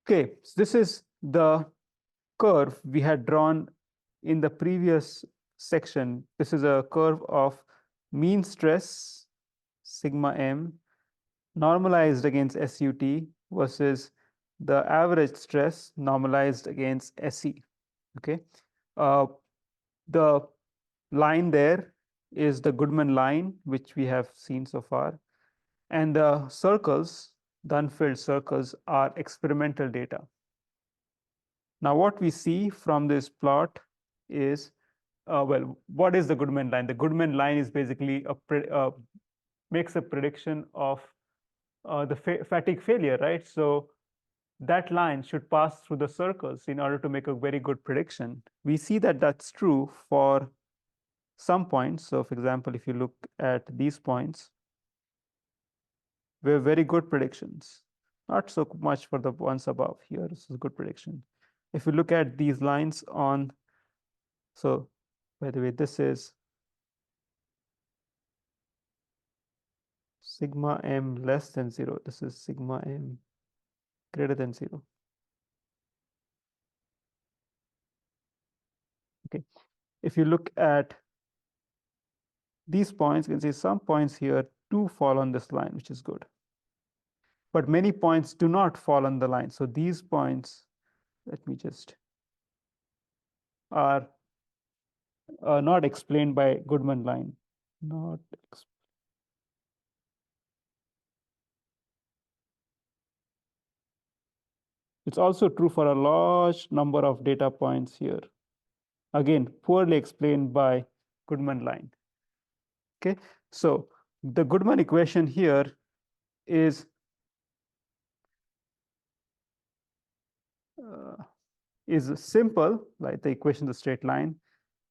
Okay, so this is the curve we had drawn in the previous section. This is a curve of mean stress, sigma m, normalized against SUT versus the average stress normalized against SE. Okay, uh, the line there is the Goodman line, which we have seen so far, and the circles, the unfilled circles, are experimental data. Now, what we see from this plot is, well, what is the Goodman line? The Goodman line is basically makes a prediction of the fatigue failure, right? So that line should pass through the circles in order to make a very good prediction. We see that that's true for some points. So, for example, if you look at these points, we have very good predictions. Not so much for the ones above here. This is good prediction. If you look at these lines on, so by the way, this is sigma m less than 0. This is sigma m greater than 0. Okay. If you look at these points, you can see some points here do fall on this line, which is good. But many points do not fall on the line. So these points, let me just, are not explained by Goodman line. Not It's also true for a large number of data points here. Again, poorly explained by Goodman line. Okay, so the Goodman equation here is simple, like the equation of the straight line.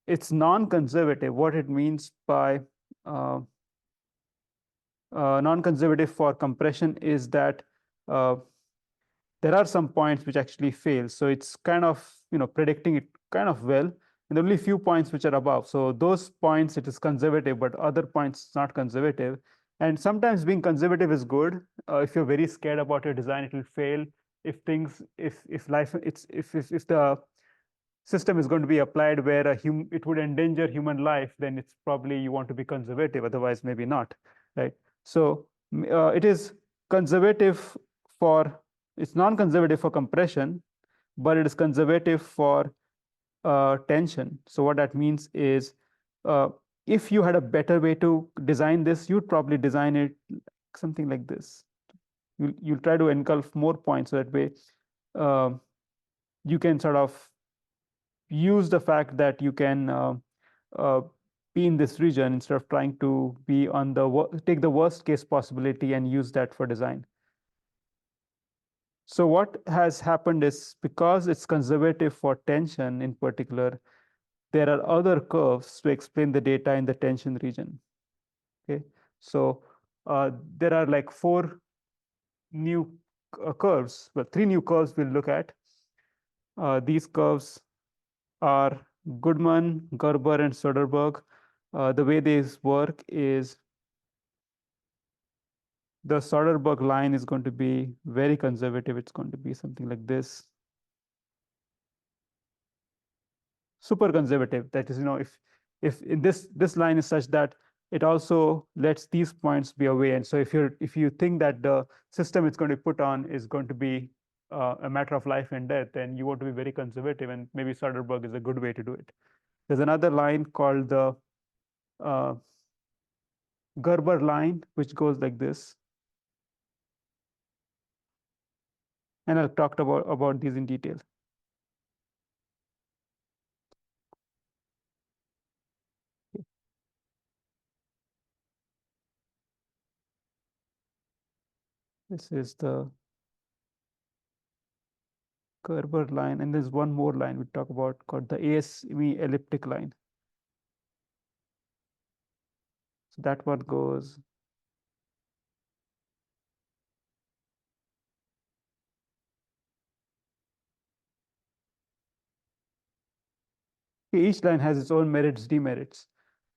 It's non-conservative. What it means by uh, non-conservative for compression is that uh, there are some points which actually fail. So it's kind of, predicting it kind of well, and only few points which are above. So those points it is conservative, but other points it's not conservative. And sometimes being conservative is good. If you're very scared about your design, it will fail. If life, it's if the system is going to be applied where it would endanger human life, then it's probably you want to be conservative. Otherwise, maybe not, right? So it is conservative for it's non-conservative for compression, but it is conservative for tension. So what that means is, uh, if you had a better way to design this, you'd probably design it something like this. You'll try to engulf more points so that way uh, you can sort of use the fact that you can uh, be in this region instead of trying to be on take the worst case possibility and use that for design. So what has happened is, because it's conservative for tension in particular, there are other curves to explain the data in the tension region. Okay, so there are like four new curves, well, three new curves we'll look at. These curves are Goodman, Gerber, and Soderberg. The way these work is the Soderberg line is going to be very conservative. It's going to be something like this. Super conservative. That is, if in this line is such that it also lets these points be away. And so if you think that the system it's going to put on is going to be a matter of life and death, then you want to be very conservative, and maybe Soderberg is a good way to do it. There's another line called the uh, Gerber line, which goes like this. And I've talked about these in detail. This is the Gerber line, and there's one more line we talk about called the ASME elliptic line. So that one goes. Each line has its own merits, demerits,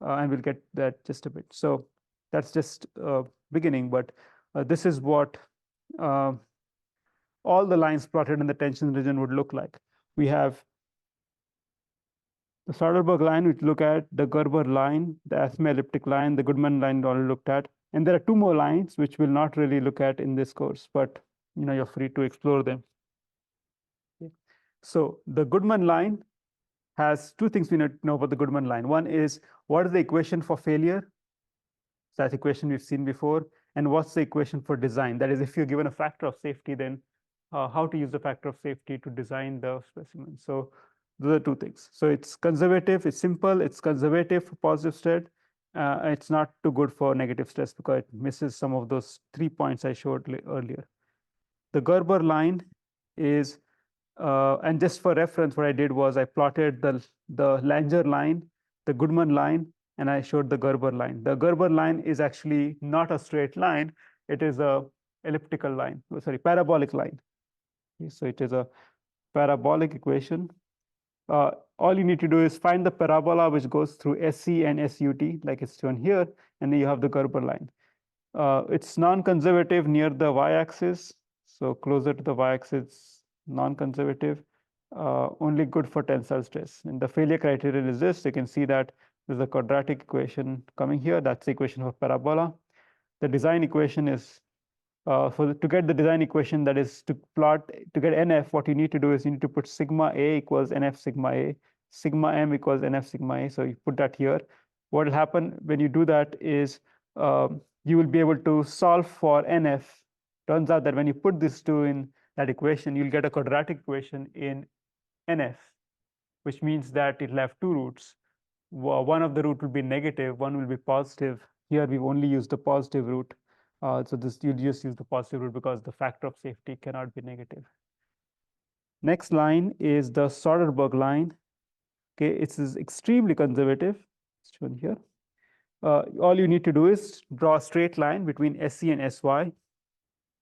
and we'll get that just a bit. So that's just beginning, but this is what all the lines plotted in the tension region would look like. We have the Soderberg line, which look at the Gerber line, the Asme elliptic line, the Goodman line already looked at. And there are two more lines which we'll not really look at in this course, but you're free to explore them. Okay. So the Goodman line has two things we need to know about the Goodman line. One is, what is the equation for failure? So that's equation we've seen before. And what's the equation for design? That is, if you're given a factor of safety, then how to use the factor of safety to design the specimen. So those are two things. So it's conservative, it's simple, it's conservative for positive stress. It's not too good for negative stress because it misses some of those 3 points I showed earlier. The Gerber line is, and just for reference, what I did was I plotted the Langer line, the Goodman line, and I showed the Gerber line. The Gerber line is actually not a straight line. It is a elliptical line, parabolic line. Okay, so it is a parabolic equation. All you need to do is find the parabola which goes through SC and SUT, like it's shown here, and then you have the Gerber line. It's non-conservative near the y-axis, so closer to the y-axis, non-conservative, only good for tensile stress. And the failure criterion is this. You can see that there's a quadratic equation coming here. That's the equation for parabola. The design equation is, to get the design equation, that is to get NF, what you need to do is you need to put sigma A equals NF sigma A, sigma M equals NF sigma A. So you put that here. What will happen when you do that is you will be able to solve for NF. Turns out that when you put these two in that equation, you'll get a quadratic equation in NF, which means that it'll have two roots. One of the root will be negative, one will be positive. Here we've only used the positive root. So this you just use the positive root because the factor of safety cannot be negative. Next line is the Soderberg line. Okay, it is extremely conservative. It's shown here. All you need to do is draw a straight line between SC and SY.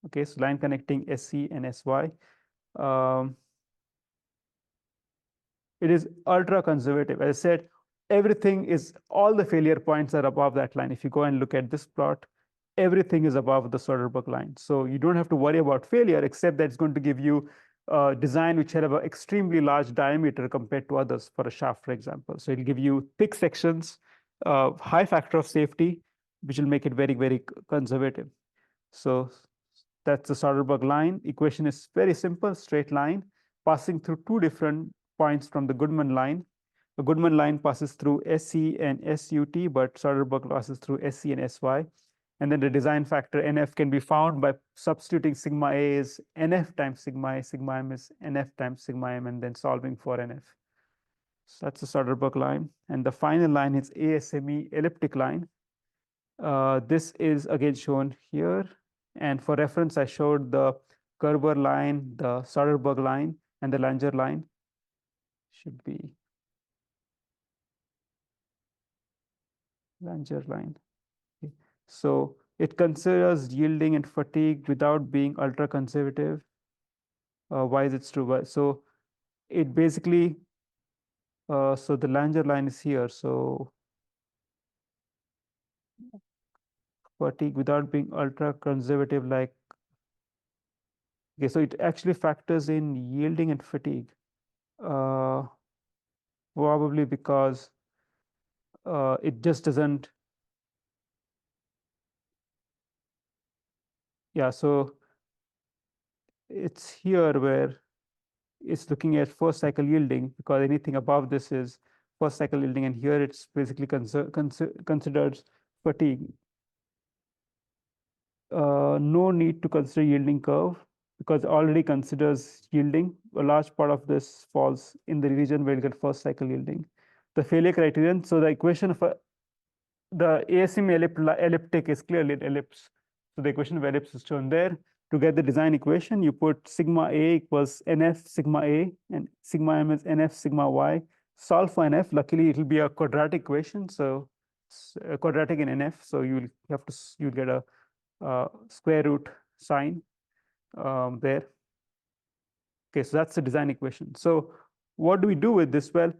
Okay, so line connecting SC and SY. It is ultra conservative. As I said, everything is, all the failure points are above that line. If you go and look at this plot, everything is above the Soderberg line. So you don't have to worry about failure, except that it's going to give you a design which have an extremely large diameter compared to others for a shaft, for example. So it'll give you thick sections, high factor of safety, which will make it very, very conservative. So that's the Soderberg line. Equation is very simple, straight line, passing through two different points from the Goodman line. The Goodman line passes through SC and SUT, but Soderberg passes through SC and SY. And then the design factor NF can be found by substituting sigma A is NF times sigma A, sigma M is NF times sigma M, and then solving for NF. So that's the Soderberg line. And the final line is ASME elliptic line. This is again shown here. And for reference, I showed the Gerber line, the Soderberg line, and the Langer line. Should be Langer line. Okay. So it considers yielding and fatigue without being ultra conservative. Why is it true? So it basically, so the Langer line is here. So fatigue without being ultra conservative, like, okay, so it actually factors in yielding and fatigue. Probably because it just doesn't. Yeah, so it's here where it's looking at first cycle yielding, because anything above this is first cycle yielding, and here it's basically considered fatigue. No need to consider yielding curve because it already considers yielding. A large part of this falls in the region where you get first cycle yielding. The failure criterion, so the equation for the ASME elliptic is clearly an ellipse. So the equation of ellipse is shown there. To get the design equation, you put sigma A equals NF sigma A, and sigma M is NF sigma Y. Solve for NF. Luckily, it will be a quadratic equation, so it's quadratic in NF. So you'll get a square root sign there. Okay, so that's the design equation. So what do we do with this? Well,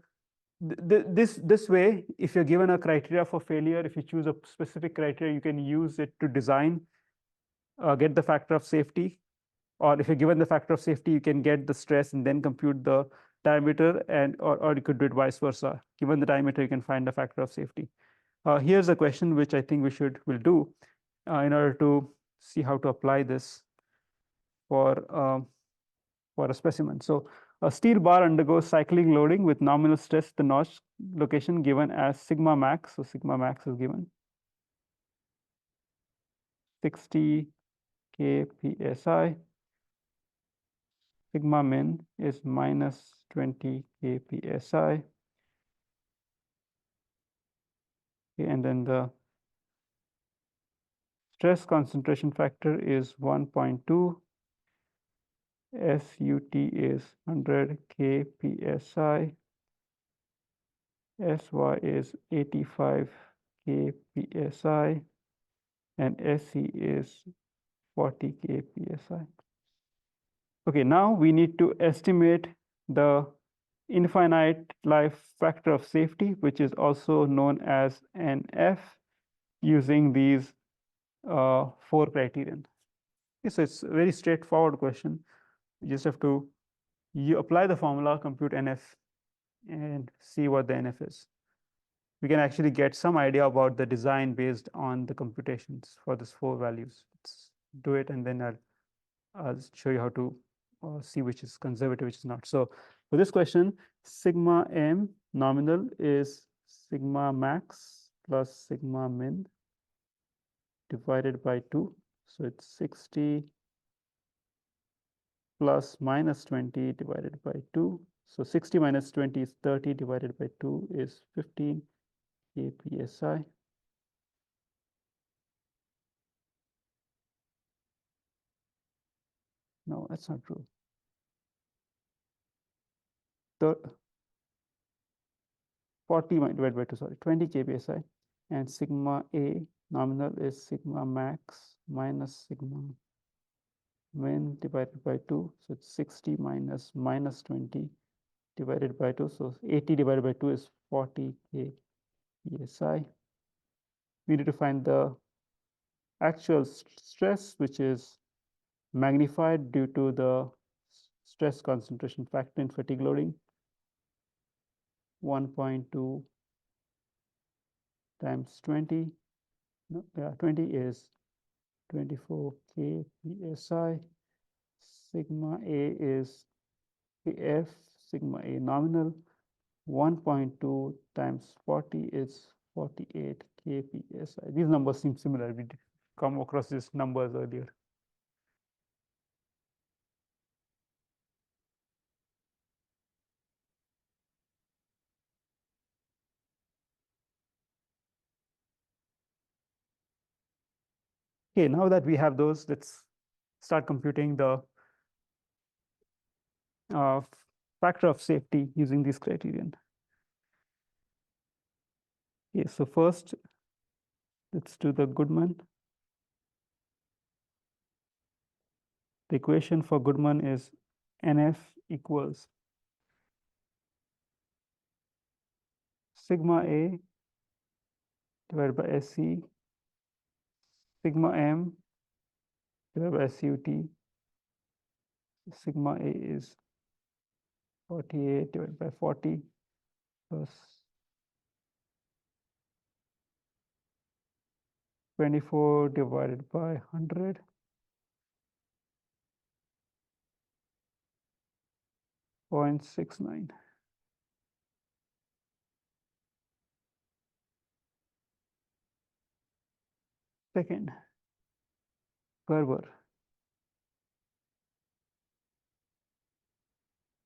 this way, if you're given a criteria for failure, if you choose a specific criteria, you can use it to design, get the factor of safety, or if you're given the factor of safety, you can get the stress and then compute the diameter, and or you could do it vice versa. Given the diameter, you can find the factor of safety. Here's a question which I think we'll do in order to see how to apply this for a specimen. So a steel bar undergoes cyclic loading with nominal stress at the notch location given as sigma max. So sigma max is given 60 kpsi. Sigma min is minus 20 kpsi. Okay, and then the stress concentration factor is 1.2. SUT is 100 kpsi. SY is 85 kpsi. And SE is 40 kpsi. Okay, now we need to estimate the infinite life factor of safety, which is also known as NF, using these 4 criterion. Okay, so it's a very straightforward question. You just have to apply the formula, compute NF, and see what the NF is. We can actually get some idea about the design based on the computations for these 4 values. Let's do it, and then I'll show you how to see which is conservative, which is not. So for this question, sigma m nominal is sigma max plus sigma min divided by 2. So it's 60 plus minus 20 divided by 2. So 60 minus 20 is 30 divided by 2 is 15 kpsi. No, that's not true. 40 divided by 2, sorry, 20 kpsi. And sigma A nominal is sigma max minus sigma min divided by 2. So it's 60 minus minus 20 divided by 2. So 80 divided by 2 is 40 kpsi. We need to find the actual stress, which is magnified due to the stress concentration factor in fatigue loading. 1.2 times 20. No, yeah, 20 is 24 kpsi. Sigma A is F, sigma A nominal. 1.2 times 40 is 48 kpsi. These numbers seem similar. We did come across these numbers earlier. Okay, now that we have those, let's start computing the factor of safety using this criterion. Okay, so first, let's do the Goodman. The equation for Goodman is NF equals sigma A divided by SC, sigma M divided by SUT. Sigma A is 48 divided by 40 plus 24 divided by 100. .69. Second, Gerber.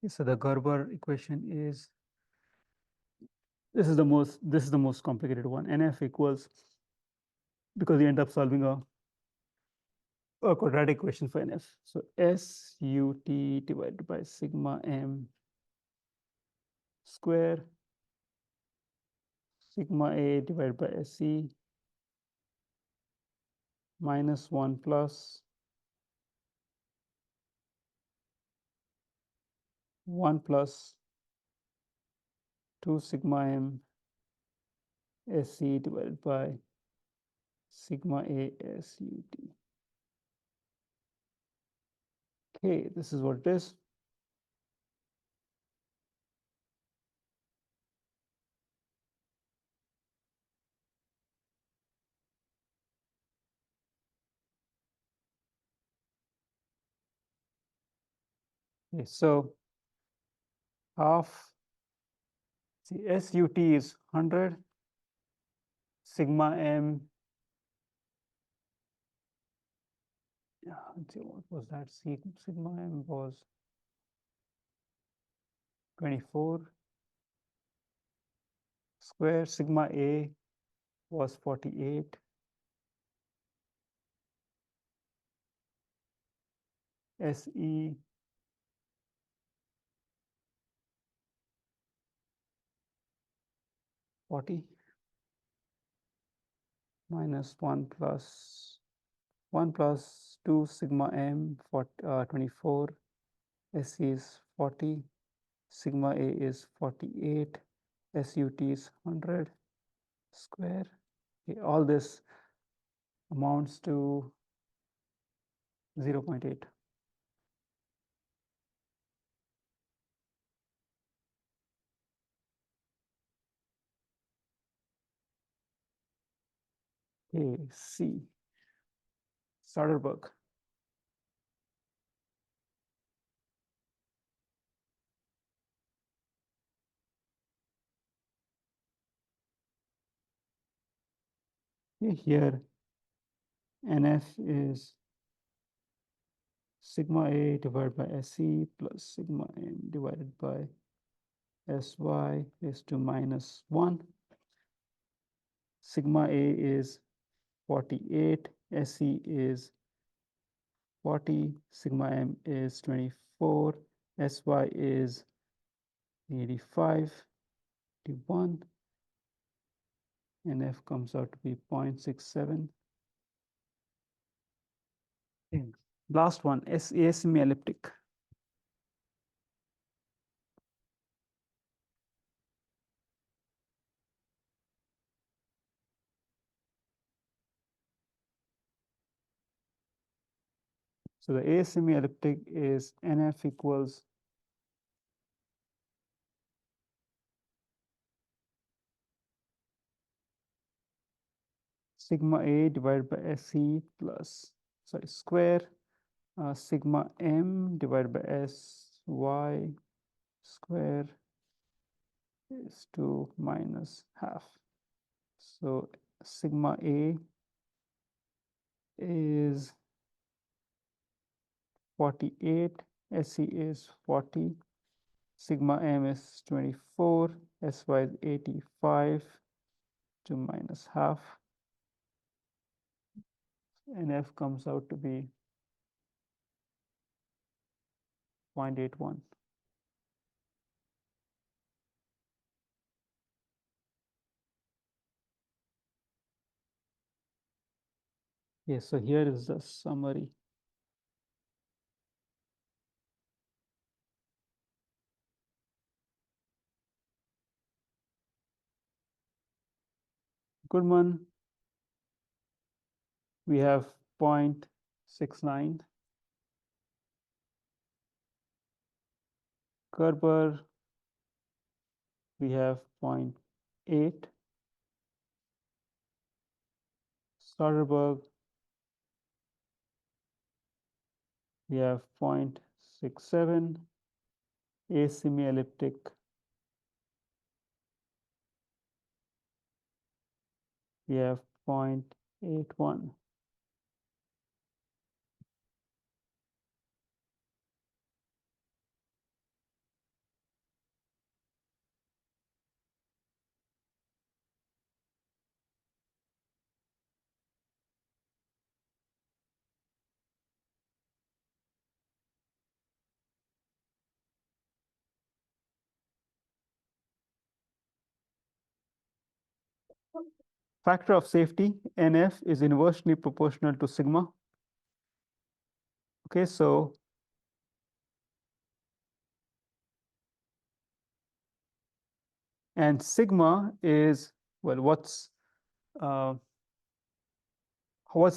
So the Gerber equation is this is the most complicated one. NF equals, because you end up solving a quadratic equation for NF. So SUT divided by sigma M square, sigma A divided by SC minus 1 plus 1 plus 2 sigma M SC divided by sigma A SUT. Okay, this is what it is. Okay, so half, see, SUT is 100, sigma m, let's see, what was that? Sigma m was 24 square, sigma a was 48, SE 40 minus 1 plus 2 sigma m for 24, SE is 40, sigma a is 48, SUT is 100 square. Okay, all this amounts to 0.8. Okay, C, Soderberg. Okay, here NF is sigma A divided by SE plus sigma M divided by SY is to minus 1. Sigma A is 48, SE is 40, sigma M is 24, SY is 85, 81, and F comes out to be 0.67. Last one, asymmetric. So the asymmetric is NF equals sigma A divided by SE plus, sorry, square, sigma M divided by SY square is to minus half. So sigma A is 48, SE is 40, sigma M is 24, SY is 85 to minus half, and F comes out to be 0.81. Yes, so here is the summary. Goodman, we have 0.69. Kerber, we have 0.8. Soderberg, we have 0.67. Asymmetric, we have 0.81. Factor of safety, NF, is inversely proportional to sigma. Okay, so and sigma is, well, what's the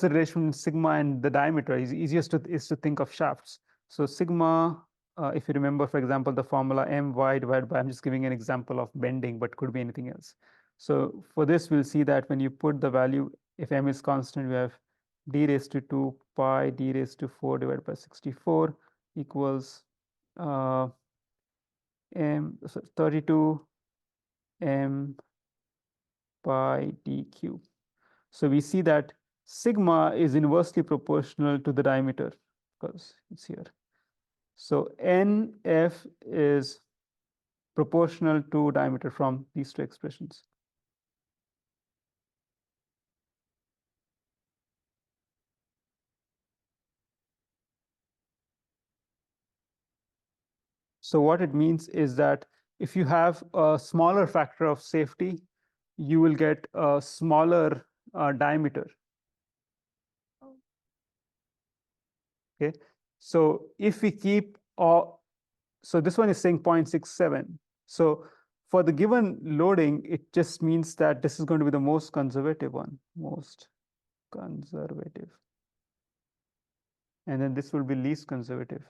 relation between sigma and the diameter? Is easiest is to think of shafts. So sigma, if you remember, for example, the formula my divided by, I'm just giving an example of bending, but could be anything else. So for this, we'll see that when you put the value, if m is constant, we have d raised to 2 pi d raised to 4 divided by 64 equals so 32 m pi d cube. So we see that sigma is inversely proportional to the diameter because it's here. So NF is proportional to diameter from these two expressions. So what it means is that if you have a smaller factor of safety, you will get a smaller diameter. Okay. So if we keep, so this one is saying 0.67. So for the given loading, it just means that this is going to be the most conservative one, most conservative. And then this will be least conservative.